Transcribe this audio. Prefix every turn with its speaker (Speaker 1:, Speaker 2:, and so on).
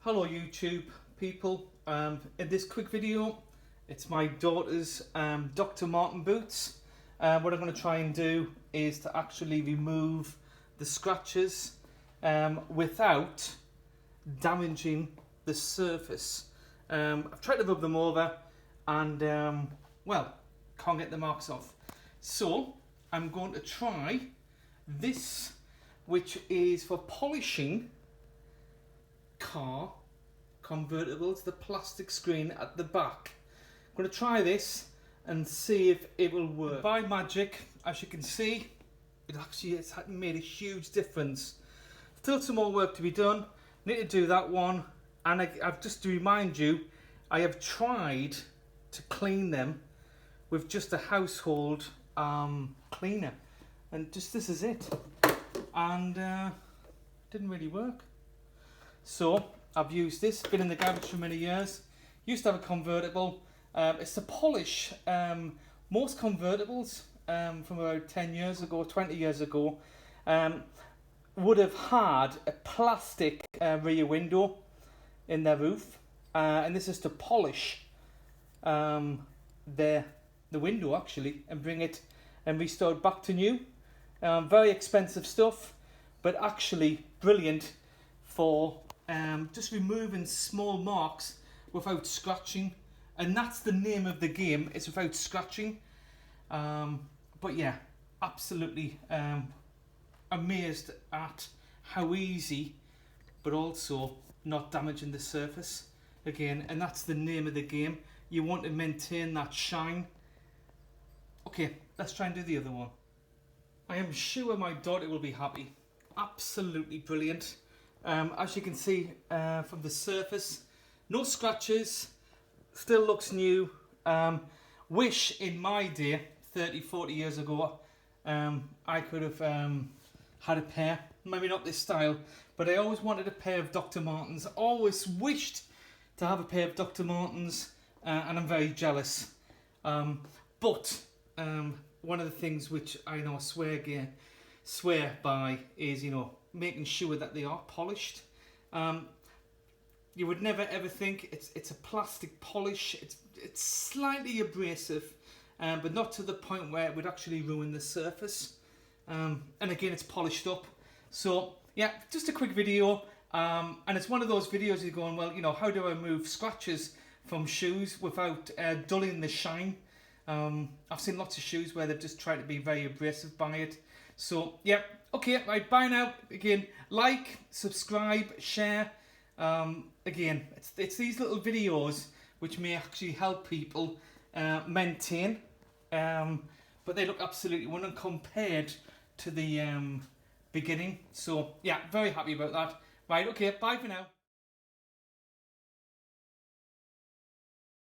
Speaker 1: Hello YouTube people, in this quick video it's my daughter's Dr Marten Boots. What I'm going to try and do is to actually remove the scratches without damaging the surface. I've tried to rub them over and well, can't get the marks off. So I'm going to try this, which is for polishing car convertibles, the plastic screen at the back. I'm going to try this and see if it will work. By magic, as you can see, it actually has made a huge difference. Still some more work to be done. Need to do that one, and I've just to remind you, I have tried to clean them with just a household cleaner, and just this is it, and didn't really work. So I've used this, been in the garage for many years, used to have a convertible. It's to polish most convertibles from about 10 years ago, 20 years ago, would have had a plastic rear window in their roof, and this is to polish the window actually and bring it and restore it back to new. Very expensive stuff, but actually brilliant for just removing small marks without scratching, and that's the name of the game, it's without scratching. But yeah, absolutely amazed at how easy, but also not damaging the surface again, and that's the name of the game. You want to maintain that shine. Okay, let's try and do the other one. I am sure my daughter will be happy. Absolutely brilliant. As you can see from the surface, no scratches, still looks new. Wish in my day, 30-40 years ago, I could have had a pair, maybe not this style, but I always wanted a pair of Dr Martens. Always wished to have a pair of Dr Martens, and I'm very jealous. But one of the things which I know swear by is, you know, making sure that they are polished. You would never ever think it's a plastic polish. It's slightly abrasive, but not to the point where it would actually ruin the surface. And again, it's polished up. So yeah, just a quick video, and it's one of those videos you're going, well, you know, how do I remove scratches from shoes without dulling the shine? I've seen lots of shoes where they've just tried to be very abrasive by it. So yeah, okay, right, bye now. Again, like, subscribe, share. Again, it's these little videos which may actually help people maintain, but they look absolutely wonderful compared to the beginning. So yeah, very happy about that. Right, okay, bye for now.